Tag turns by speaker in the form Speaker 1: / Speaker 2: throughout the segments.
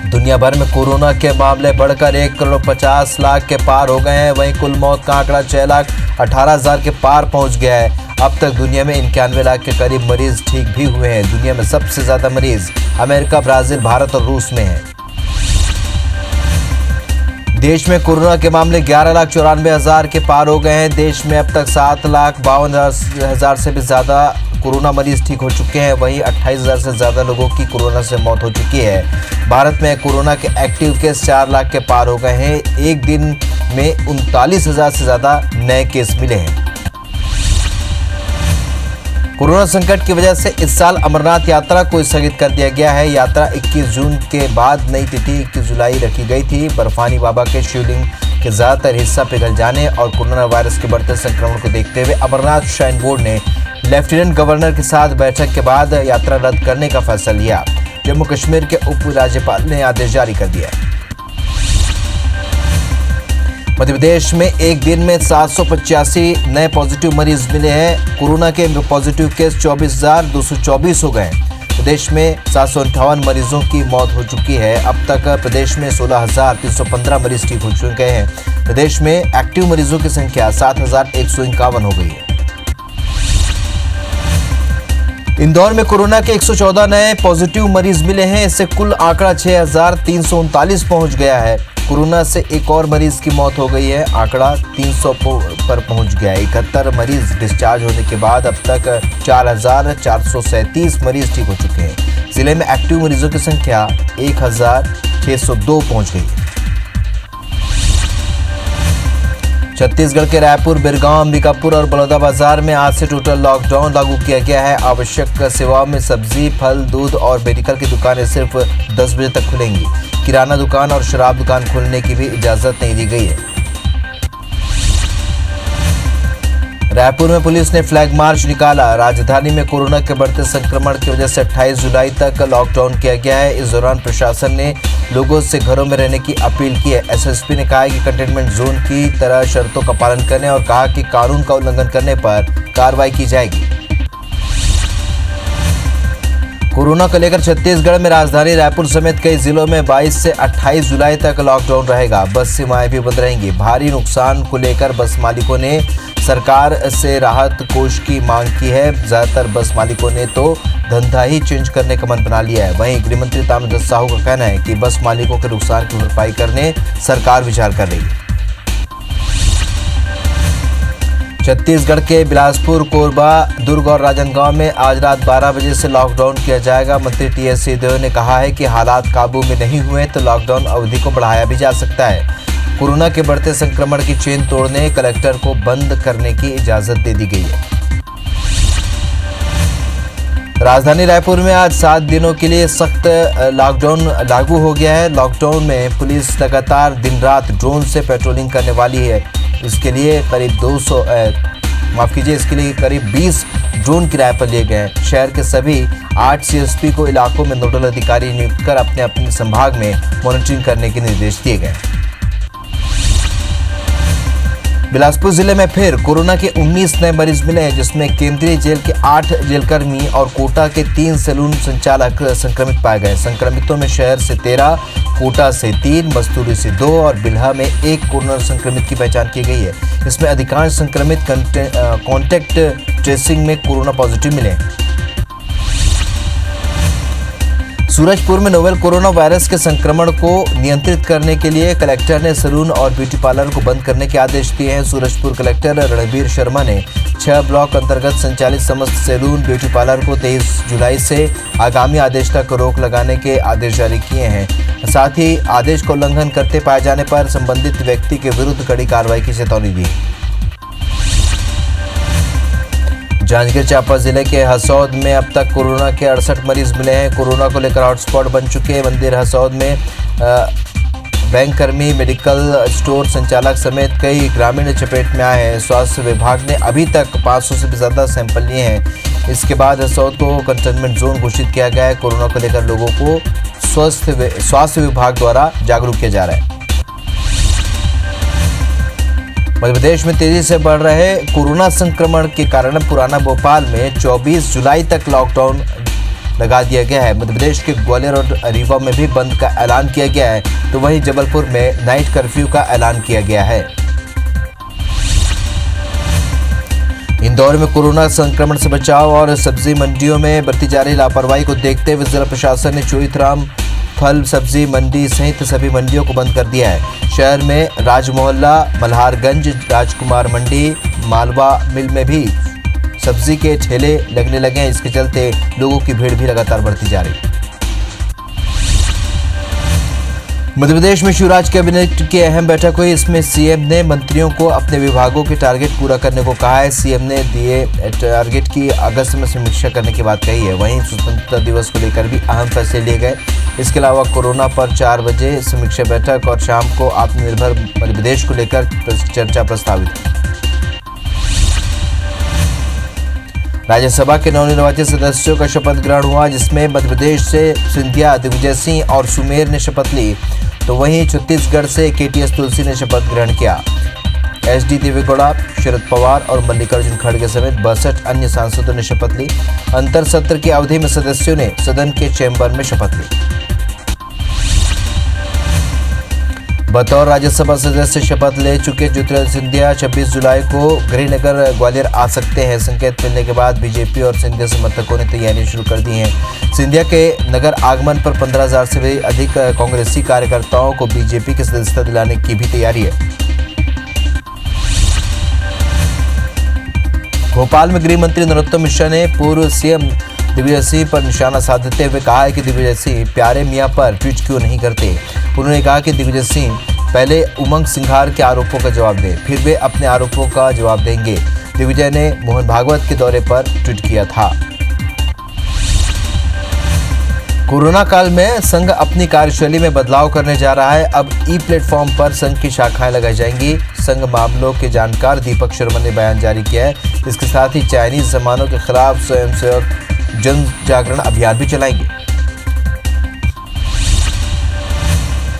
Speaker 1: दुनिया भर में कोरोना के मामले बढ़कर 1,50,00,000 के पार हो गए हैं। वहीं कुल मौत का आंकड़ा 6,18,000 के पार पहुंच गया है। अब तक दुनिया में 91 लाख के करीब मरीज ठीक भी हुए हैं। दुनिया में सबसे ज्यादा मरीज अमेरिका, ब्राजील, भारत और रूस में हैं। देश में कोरोना के मामले 11,94,000 के पार हो गए हैं। देश में अब तक 7,52,000 से भी ज्यादा कोरोना मरीज ठीक हो चुके हैं। वहीं 28,000 से ज्यादा लोगों की कोरोना से मौत हो चुकी है। भारत में कोरोना के एक्टिव केस 4 लाख के पार हो गए हैं। एक दिन में 39,000 से ज्यादा नए केस मिले हैं। कोरोना संकट की वजह से इस साल अमरनाथ यात्रा को स्थगित कर दिया गया है। यात्रा 21 जून के बाद नई तिथि 21 जुलाई रखी गई थी। बर्फानी बाबा के शिवलिंग के ज्यादातर हिस्सा पिघल जाने और कोरोना वायरस के बढ़ते संक्रमण को देखते हुए अमरनाथ श्राइन बोर्ड ने लेफ्टिनेंट गवर्नर के साथ बैठक के बाद यात्रा रद्द करने का फैसला लिया। जम्मू कश्मीर के उप राज्यपाल ने आदेश जारी कर दिया। मध्य प्रदेश में एक दिन में 785 नए पॉजिटिव मरीज मिले हैं। कोरोना के पॉजिटिव केस 24,224 हो गए। प्रदेश में 758 मरीजों की मौत हो चुकी है। अब तक प्रदेश में 16,315 मरीज ठीक हो चुके हैं। प्रदेश में एक्टिव मरीजों की संख्या 7,151 हो गई है। इंदौर में कोरोना के 114 नए पॉजिटिव मरीज मिले हैं। इससे कुल आंकड़ा 6,339 पहुंच गया है। कोरोना से एक और मरीज की मौत हो गई है। आंकड़ा 300 पर पहुंच गया है। 71 मरीज डिस्चार्ज होने के बाद अब तक 4,437 मरीज ठीक हो चुके हैं। जिले में एक्टिव मरीजों की संख्या 1,602 पहुंच गई है। छत्तीसगढ़ के रायपुर, बिरगांव, अंबिकापुर और बलौदाबाजार में आज से टोटल लॉकडाउन लागू किया गया है। आवश्यक सेवाओं में सब्जी, फल, दूध और मेडिकल की दुकानें सिर्फ 10 बजे तक खुलेंगी। किराना दुकान और शराब दुकान खोलने की भी इजाजत नहीं दी गई है। रायपुर में पुलिस ने फ्लैग मार्च निकाला। राजधानी में कोरोना के बढ़ते संक्रमण की वजह से 28 जुलाई तक लॉकडाउन किया गया है। इस दौरान प्रशासन ने लोगों से घरों में रहने की अपील की है। एसएसपी ने कहा है कि कंटेनमेंट जोन की तरह शर्तों का पालन करने और कहा कि कानून का उल्लंघन करने पर कार्रवाई की जाएगी। कोरोना को लेकर छत्तीसगढ़ में राजधानी रायपुर समेत कई जिलों में 22 से 28 जुलाई तक लॉकडाउन रहेगा। बस सेवाएं भी बंद रहेंगी। भारी नुकसान को लेकर बस मालिकों ने सरकार से राहत कोष की मांग की है। ज्यादातर बस मालिकों ने तो धंधा ही चेंज करने का मन बना लिया है। वहीं गृहमंत्री ताम्रध्वज साहू का कहना है कि बस मालिकों के नुकसान की भरपाई करने सरकार विचार कर रही है। छत्तीसगढ़ के बिलासपुर, कोरबा, दुर्ग और राजनांदगांव में आज रात 12 बजे से लॉकडाउन किया जाएगा। मंत्री टीएस सिंहदेव ने कहा है कि हालात काबू में नहीं हुए तो लॉकडाउन अवधि को बढ़ाया भी जा सकता है। कोरोना के बढ़ते संक्रमण की चेन तोड़ने कलेक्टर को बंद करने की इजाजत दे दी गई है। राजधानी रायपुर में आज 7 दिनों के लिए सख्त लॉकडाउन लागू हो गया है। लॉकडाउन में पुलिस लगातार दिन रात ड्रोन से पेट्रोलिंग करने वाली है। इसके लिए करीब 20 ड्रोन किराए पर लिए गए हैं। शहर के सभी 8 सीएसपी को इलाकों में नोडल अधिकारी नियुक्त कर अपने अपने संभाग में मॉनिटरिंग करने के निर्देश दिए गए। बिलासपुर जिले में फिर कोरोना के 19 नए मरीज मिले हैं, जिसमें केंद्रीय जेल के 8 जेलकर्मी और कोटा के 3 सैलून संचालक संक्रमित पाए गए। संक्रमितों में शहर से 13, कोटा से 3, मस्तूरी से 2 और बिल्हा में 1 कोरोना संक्रमित की पहचान की गई है। इसमें अधिकांश संक्रमित कॉन्टैक्ट ट्रेसिंग में कोरोना पॉजिटिव मिले। सूरजपुर में नोवेल कोरोना वायरस के संक्रमण को नियंत्रित करने के लिए कलेक्टर ने सैलून और ब्यूटी पार्लर को बंद करने के आदेश दिए हैं। सूरजपुर कलेक्टर रणबीर शर्मा ने 6 ब्लॉक अंतर्गत संचालित समस्त सैलून, ब्यूटी पार्लर को 23 जुलाई से आगामी आदेश तक रोक लगाने के आदेश जारी किए हैं। साथ ही आदेश का उल्लंघन करते पाए जाने पर संबंधित व्यक्ति के विरुद्ध कड़ी कार्रवाई की चेतावनी दी। जांजगीर चांपा जिले के हसौद में अब तक कोरोना के 68 मरीज मिले हैं। कोरोना को लेकर हॉटस्पॉट बन चुके हैं मंदिर हसौद में। बैंक कर्मी, मेडिकल स्टोर संचालक समेत कई ग्रामीण चपेट में आए हैं। स्वास्थ्य विभाग ने अभी तक 500 से भी ज़्यादा सैंपल लिए हैं। इसके बाद हसौद को कंटेनमेंट जोन घोषित किया गया है। कोरोना को लेकर लोगों को स्वास्थ्य विभाग द्वारा जागरूक किया जा रहा है। मध्य प्रदेश में तेजी से बढ़ रहे कोरोना संक्रमण के कारण पुराना भोपाल में 24 जुलाई तक लॉकडाउन लगा दिया गया है। मध्य प्रदेश के ग्वालियर और रीवा में भी बंद का ऐलान किया गया है, तो वहीं जबलपुर में नाइट कर्फ्यू का ऐलान किया गया है। इंदौर में कोरोना संक्रमण से बचाव और सब्जी मंडियों में बरती जा रही लापरवाही को देखते हुए जिला प्रशासन ने चोईथराम फल सब्जी मंडी सहित सभी मंडियों को बंद कर दिया है। शहर में राजमोहल्ला, मल्हारगंज, राजकुमार मंडी, मालवा मिल में भी सब्जी के ठेले लगने लगे हैं। इसके चलते लोगों की भीड़ भी लगातार बढ़ती जा रही है। मध्य प्रदेश में शिवराज कैबिनेट की अहम बैठक हुई। इसमें सीएम ने मंत्रियों को अपने विभागों के टारगेट पूरा करने को कहा है। सीएम ने दिए टारगेट की अगस्त में समीक्षा करने की बात कही है। वहीं स्वतंत्रता दिवस को लेकर भी अहम फैसले लिए गए। इसके अलावा कोरोना पर 4 बजे समीक्षा बैठक और शाम को आत्मनिर्भर मध्य प्रदेश को लेकर चर्चा प्रस्तावित। राज्यसभा के नवनिर्वाचित सदस्यों का शपथ ग्रहण हुआ, जिसमें मध्य प्रदेश से सिंधिया, दिग्विजय सिंह और सुमेर ने शपथ ली, तो वहीं छत्तीसगढ़ से केटीएस तुलसी ने शपथ ग्रहण किया। एसडी देवेगौड़ा, शरद पवार और मल्लिकार्जुन खड़गे समेत 62 अन्य सांसदों ने शपथ ली। अंतर सत्र की अवधि में सदस्यों ने सदन के चैम्बर में शपथ ली। बतौर राज्यसभा सदस्य शपथ ले चुके ज्योतिरादित्य सिंधिया 26 जुलाई को गृहनगर ग्वालियर आ सकते हैं। संकेत मिलने के बाद बीजेपी और सिंधिया समर्थकों ने तैयारियां शुरू कर दी हैं। सिंधिया के नगर आगमन पर 15,000 से भी अधिक कांग्रेसी कार्यकर्ताओं को बीजेपी की सदस्यता दिलाने की भी तैयारी है। भोपाल में गृह मंत्री नरोत्तम मिश्रा ने पूर्व सीएम दिग्विजय सिंह पर निशाना साधते हुए कहा है कि दिग्विजय सिंह प्यारे मियां पर ट्वीट क्यों नहीं करते। उन्होंने कहा कि दिग्विजय सिंह पहले उमंग सिंघार के आरोपों का जवाब दें, फिर वे अपने आरोपों का जवाब देंगे। दिग्विजय ने मोहन भागवत के दौरे पर ट्वीट किया था। कोरोना काल में संघ अपनी कार्यशैली में बदलाव करने जा रहा है। अब ई प्लेटफॉर्म पर संघ की शाखाएं लगाई जाएंगी। संघ मामलों के जानकार दीपक शर्मा ने बयान जारी किया है। इसके साथ ही चाइनीज सामानों के खिलाफ स्वयंसेवक जन जागरण अभियान भी चलाएंगे।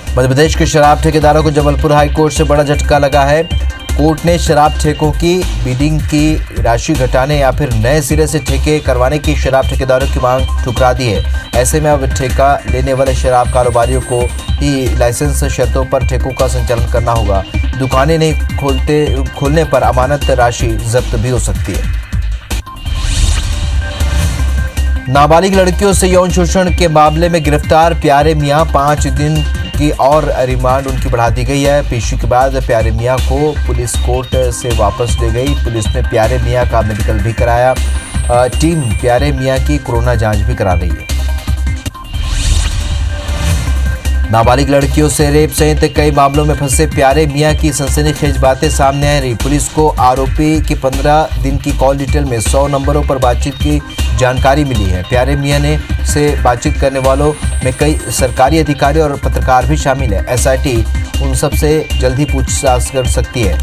Speaker 1: मध्य प्रदेश के शराब ठेकेदारों को जबलपुर हाई कोर्ट से बड़ा झटका लगा है। कोर्ट ने शराब ठेकों की बिडिंग की राशि घटाने या फिर नए सिरे से ठेके करवाने की शराब ठेकेदारों की मांग ठुकरा दी है। ऐसे में अब ठेका लेने वाले शराब कारोबारियों को ही लाइसेंस शर्तों पर ठेकों का संचालन करना होगा। दुकानें नहीं खोलने पर अमानत राशि जब्त भी हो सकती है। नाबालिग लड़कियों से यौन शोषण के मामले में गिरफ्तार प्यारे मियां 5 दिन की और रिमांड उनकी बढ़ा दी गई है। पेशी के बाद प्यारे मियां को पुलिस कोर्ट से वापस ले गई। पुलिस ने प्यारे मियां का मेडिकल भी कराया। टीम प्यारे मियां की कोरोना जांच भी करा रही है। नाबालिग लड़कियों से रेप सहित कई मामलों में फंसे प्यारे मियां की सनसनीखेज बातें सामने आ रही। पुलिस को आरोपी की 15 दिन की कॉल डिटेल में 100 नंबरों पर बातचीत की जानकारी मिली है। प्यारे मियां ने से बातचीत करने वालों में कई सरकारी अधिकारी और पत्रकार भी शामिल है। एसआईटी उन सब से जल्द ही पूछताछ कर सकती है।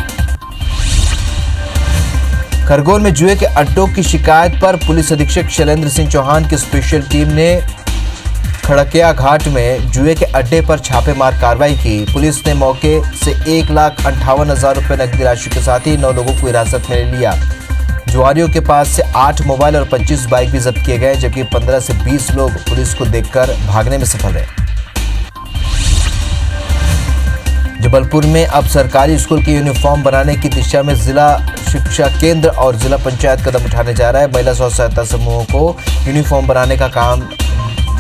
Speaker 1: खरगोन में जुए के अड्डों की शिकायत पर पुलिस अधीक्षक शैलेंद्र सिंह चौहान की स्पेशल टीम ने खड़किया घाट में जुए के अड्डे पर छापेमार कार्रवाई की। पुलिस ने मौके से 1,58,000 रुपये नकदी राशि के साथ ही 9 लोगों को हिरासत में ले लिया। जुआरियों के पास से 8 मोबाइल और 25 बाइक भी जब्त किए गए, जबकि 15 से 20 लोग पुलिस को देखकर भागने में सफल रहे। जबलपुर में अब सरकारी स्कूल की यूनिफॉर्म बनाने की दिशा में जिला शिक्षा केंद्र और जिला पंचायत कदम उठाने जा रहा है। महिला स्व सहायता समूहों को यूनिफॉर्म बनाने का काम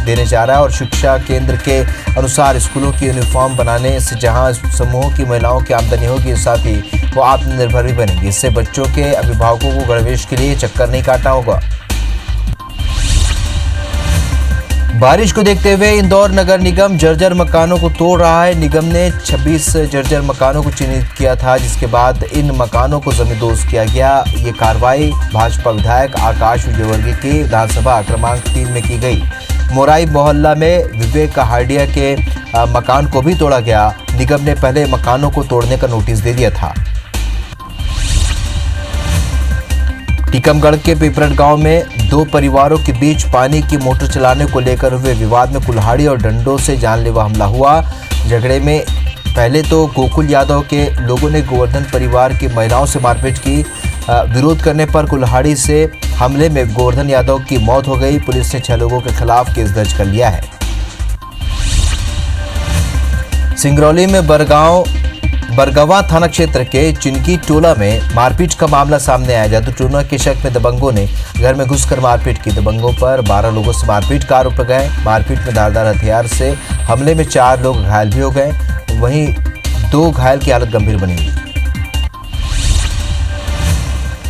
Speaker 1: देने जा रहा है और शिक्षा केंद्र के अनुसार स्कूलों की यूनिफॉर्म बनाने से जहां समूहों की महिलाओं की आमदनी होगी, साथ ही वो आत्मनिर्भर भी बनेंगी। इससे बच्चों के अभिभावकों को गणवेश के लिए चक्कर नहीं काटना होगा। बारिश को देखते हुए इंदौर नगर निगम जर्जर मकानों को तोड़ रहा है। निगम ने 26 जर्जर मकानों को चिन्हित किया था, जिसके बाद इन मकानों को जमींदोज किया गया। ये कार्रवाई भाजपा विधायक आकाश विजयवर्गीय की विधानसभा क्रमांक 3 में की गई। मोराई मोहल्ला में विवेक हार्डिया के मकान को भी तोड़ा गया। निगम ने पहले मकानों को तोड़ने का नोटिस दे दिया था। टीकमगढ़ के पिपरट गांव में 2 परिवारों के बीच पानी की मोटर चलाने को लेकर हुए विवाद में कुल्हाड़ी और डंडों से जानलेवा हमला हुआ। झगड़े में पहले तो गोकुल यादव के लोगों ने गोवर्धन परिवार की महिलाओं से मारपीट की, विरोध करने पर कुल्हाड़ी से हमले में गोवर्धन यादव की मौत हो गई। पुलिस ने 6 लोगों के खिलाफ केस दर्ज कर लिया है। सिंगरौली में बरगवा थाना क्षेत्र के चिनकी टोला में मारपीट का मामला सामने आया। जादू टोना के शक में दबंगों ने घर में घुसकर मारपीट की। दबंगों पर 12 लोगों से मारपीट का आरोप लगाए। मारपीट में धारदार हथियार से हमले में 4 लोग घायल भी हो गए, वहीं 2 घायल की हालत गंभीर बनी हुई।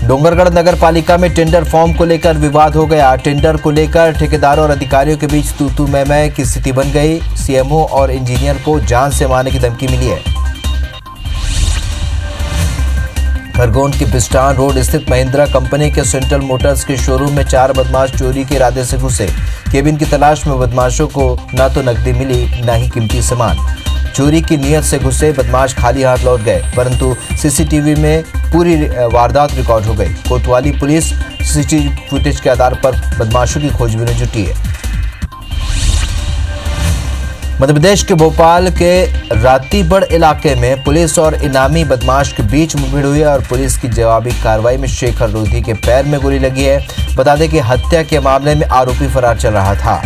Speaker 1: डोंगरगढ़ नगर पालिका में टेंडर फॉर्म को लेकर विवाद हो गया। टेंडर को लेकर ठेकेदारों और अधिकारियों के बीच तू मैं की स्थिति बन गई। सीएमओ और इंजीनियर को जान से मारने की धमकी मिली है। खरगोन के बिस्टान रोड स्थित महिंद्रा कंपनी के सेंट्रल मोटर्स के शोरूम में 4 बदमाश चोरी के इरादे से घुसे। केबिन की तलाश में बदमाशों को न तो नकदी मिली, न ही कीमती सामान। चोरी की नीयत से घुसे बदमाश खाली हाथ लौट गए, परंतु सीसीटीवी में पूरी वारदात रिकॉर्ड हो गई। कोतवाली पुलिस सीसीटीवी फुटेज के आधार पर बदमाशों की खोजबीन में जुटी है। मध्य प्रदेश के भोपाल के रातीबड़ इलाके में पुलिस और इनामी बदमाश के बीच मुठभेड़ हुई और पुलिस की जवाबी कार्रवाई में शेखर लोधी के पैर में गोली लगी है। बता दें कि हत्या के मामले में आरोपी फरार चल रहा था।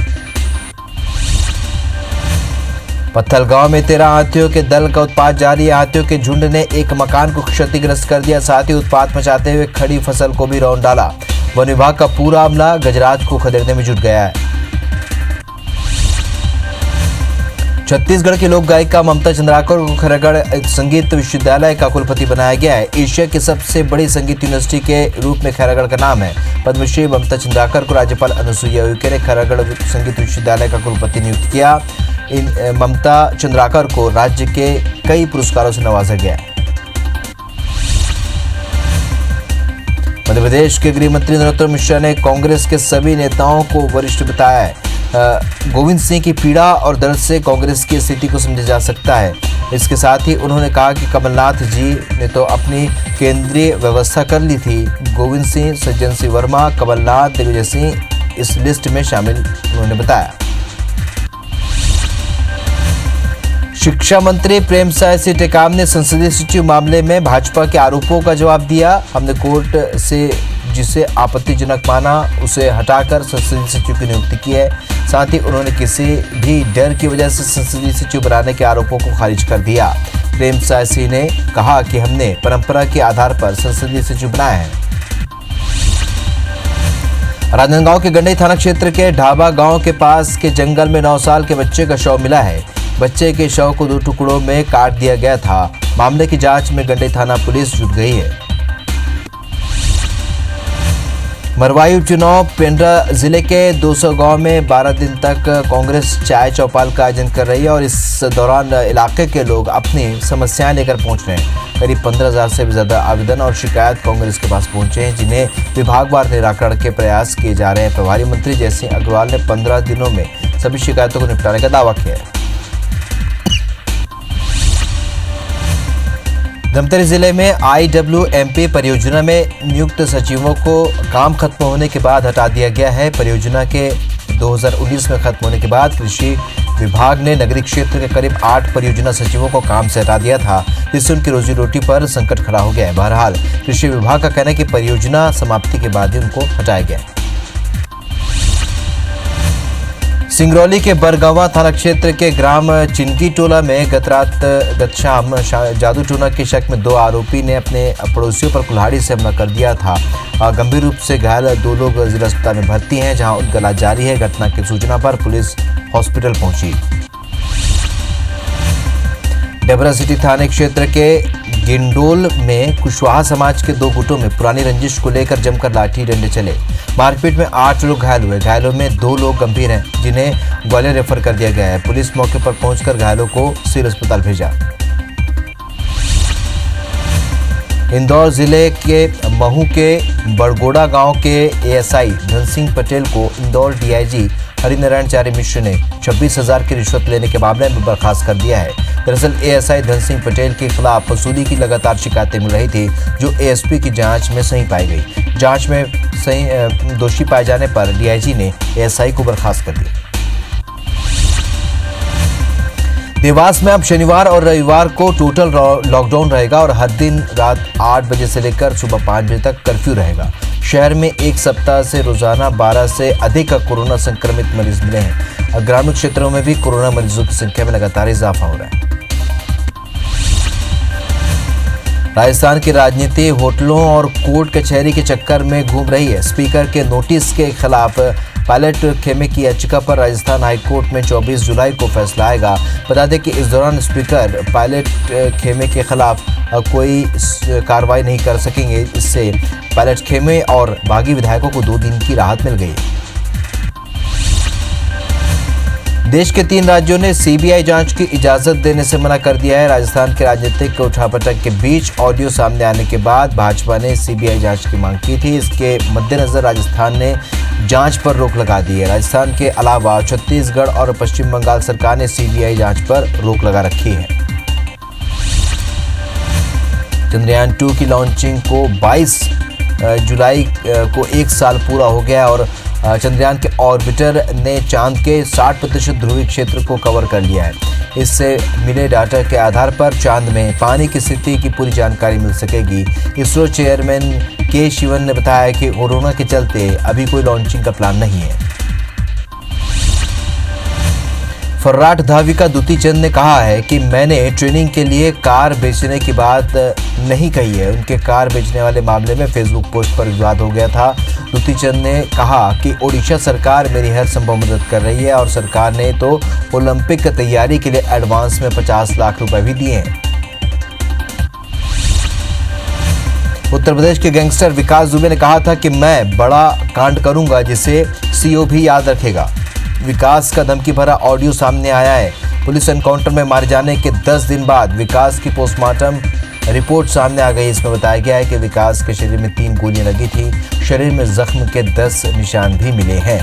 Speaker 1: पत्थलगांव में 13 हाथियों के दल का उत्पात जारी है। हाथियों के झुंड ने एक मकान को क्षतिग्रस्त कर दिया, साथ ही उत्पात मचाते हुए खड़ी फसल को भी रौंद डाला। वन विभाग का पूरा अमला गजराज को खदेड़ने में जुट गया है। छत्तीसगढ़ की लोक गायिका ममता चंद्राकर को खैरागढ़ संगीत विश्वविद्यालय का कुलपति बनाया गया है। एशिया की सबसे बड़ी संगीत यूनिवर्सिटी के रूप में खैरागढ़ का नाम है। पद्मश्री ममता चंद्राकर को राज्यपाल अनुसुईया उइके ने खैरागढ़ संगीत विश्वविद्यालय का कुलपति नियुक्त किया। ममता चंद्राकर को राज्य के कई पुरस्कारों से नवाजा गया है। मध्य प्रदेश के गृह मंत्री नरोत्तम मिश्रा ने कांग्रेस के सभी नेताओं को वरिष्ठ बताया है। गोविंद सिंह की पीड़ा और दर्द से कांग्रेस की स्थिति को समझा जा सकता है। इसके साथ ही उन्होंने कहा कि कमलनाथ जी ने तो अपनी केंद्रीय व्यवस्था कर ली थी। गोविंद सिंह, सज्जन सिंह वर्मा, कमलनाथ, दिग्विजय सिंह इस लिस्ट में शामिल उन्होंने बताया। शिक्षा मंत्री प्रेमसाय सिंह टेकाम ने संसदीय सचिव मामले में भाजपा के आरोपों का जवाब दिया। हमने कोर्ट से जिसे आपत्तिजनक माना उसे हटाकर संसदीय सचिव की नियुक्ति की है। साथ ही उन्होंने किसी भी डर की वजह से संसदीय सचिव बनाने के आरोपों को खारिज कर दिया। प्रेमसाय सिंह ने कहा कि हमने परंपरा के आधार पर संसदीय सचिव बनाया है। राजनांदगांव के गंडई थाना क्षेत्र के ढाबा गांव के पास के जंगल में 9 साल के बच्चे का शव मिला है। बच्चे के शव को 2 टुकड़ों में काट दिया गया था। मामले की जांच में गंडई थाना पुलिस जुट गई है। मरवाई उपचुनाव पेंड्रा जिले के 200 गांव में 12 दिन तक कांग्रेस चाय चौपाल का आयोजन कर रही है और इस दौरान इलाके के लोग अपनी समस्याएं लेकर पहुंच रहे हैं। करीब 15,000 से भी ज्यादा आवेदन और शिकायत कांग्रेस के पास पहुंचे हैं, जिन्हें विभागवार निराकरण के प्रयास किए जा रहे हैं। प्रभारी मंत्री जयसिंह अग्रवाल ने 15 दिनों में सभी शिकायतों को निपटाने का दावा किया है। धमतरी जिले में IWMP परियोजना में नियुक्त सचिवों को काम खत्म होने के बाद हटा दिया गया है। परियोजना के 2019 में खत्म होने के बाद कृषि विभाग ने नगरीय क्षेत्र के करीब 8 परियोजना सचिवों को काम से हटा दिया था, जिससे उनकी रोजी रोटी पर संकट खड़ा हो गया है। बहरहाल कृषि विभाग का कहना है कि परियोजना समाप्ति के बाद ही उनको हटाया गया। सिंगरौली के बरगवा थाना क्षेत्र के ग्राम चिनकी टोला में गत शाम जादू टोना के शक में 2 आरोपी ने अपने पड़ोसियों पर कुल्हाड़ी से हमला कर दिया था। गंभीर रूप से घायल 2 लोग जिला अस्पताल में भर्ती हैं, जहां उनका इलाज जारी है। घटना की सूचना पर पुलिस हॉस्पिटल पहुंची। डेबरा सिटी थाने क्षेत्र के गिंडोल में कुशवाहा समाज के 2 गुटों में पुरानी रंजिश को लेकर जमकर लाठी डंडे चले। मारपीट में 8 लोग घायल हुए। घायलों में 2 लोग गंभीर हैं, जिन्हें ग्वालियर रेफर कर दिया गया है। पुलिस मौके पर पहुंचकर घायलों को सिविल अस्पताल भेजा। इंदौर जिले के महू के बड़गोड़ा गांव के एएसआई धन सिंह पटेल को इंदौर डीआईजी हरिनारायण चारी मिश्र ने 26,000 की रिश्वत लेने के मामले में बर्खास्त कर दिया है। दरअसल एएसआई धन सिंह पटेल के खिलाफ वसूली की लगातार शिकायतें मिल रही थी, जो एएसपी की जांच में सही पाई गई। जांच में सही दोषी पाए जाने पर डीआईजी ने एएसआई को बर्खास्त कर दिया। देवास में अब शनिवार और रविवार को टोटल लॉकडाउन रहेगा और हर दिन रात 8 बजे से लेकर सुबह 5 बजे तक कर्फ्यू रहेगा। शहर में एक सप्ताह से रोजाना 12 से अधिक कोरोना संक्रमित मरीज मिले हैं और ग्रामीण क्षेत्रों में भी कोरोना मरीजों की संख्या में लगातार इजाफा हो रहा है। राजस्थान की राजनीति होटलों और कोर्ट कचहरी के चक्कर में घूम रही है। स्पीकर के नोटिस के खिलाफ पायलट खेमे की याचिका पर राजस्थान हाईकोर्ट में 24 जुलाई को फैसला आएगा। बता दें कि इस दौरान स्पीकर पायलट खेमे के खिलाफ कोई कार्रवाई नहीं कर सकेंगे। इससे पायलट खेमे और बागी विधायकों को 2 दिन की राहत मिल गई। देश के 3 राज्यों ने सीबीआई जांच की इजाजत देने से मना कर दिया है। राजस्थान के राजनीतिक उठापटक के बीच ऑडियो सामने आने के बाद भाजपा ने सीबीआई जांच की मांग की थी। इसके मद्देनजर राजस्थान ने जांच पर रोक लगा दी है। राजस्थान के अलावा छत्तीसगढ़ और पश्चिम बंगाल सरकार ने सीबीआई जांच पर रोक लगा रखी है। चंद्रयान 2 की लॉन्चिंग को 22 जुलाई को 1 साल पूरा हो गया और चंद्रयान के ऑर्बिटर ने चांद के 60% ध्रुवीय क्षेत्र को कवर कर लिया है। इससे मिले डाटा के आधार पर चांद में पानी की स्थिति की पूरी जानकारी मिल सकेगी। इसरो चेयरमैन के शिवन ने बताया कि कोरोना के चलते अभी कोई लॉन्चिंग का प्लान नहीं है। फर्राट धाविका दुती चंद ने कहा है कि मैंने ट्रेनिंग के लिए कार बेचने की बात नहीं कही है। उनके कार बेचने वाले मामले में फेसबुक पोस्ट पर विवाद हो गया था। दुती चंद ने कहा कि ओडिशा सरकार मेरी हर संभव मदद कर रही है और सरकार ने तो ओलंपिक तैयारी के लिए एडवांस में 50 लाख रुपए भी दिए हैं। उत्तर प्रदेश के गैंगस्टर विकास दुबे ने कहा था कि मैं बड़ा कांड करूंगा जिसे सीओ भी याद रखेगा। विकास का धमकी भरा ऑडियो सामने आया है। पुलिस एनकाउंटर में मारे जाने के 10 दिन बाद विकास की पोस्टमार्टम रिपोर्ट सामने आ गई। इसमें बताया गया है कि विकास के शरीर में 3 गोलियां लगी थी। शरीर में जख्म के 10 निशान भी मिले हैं।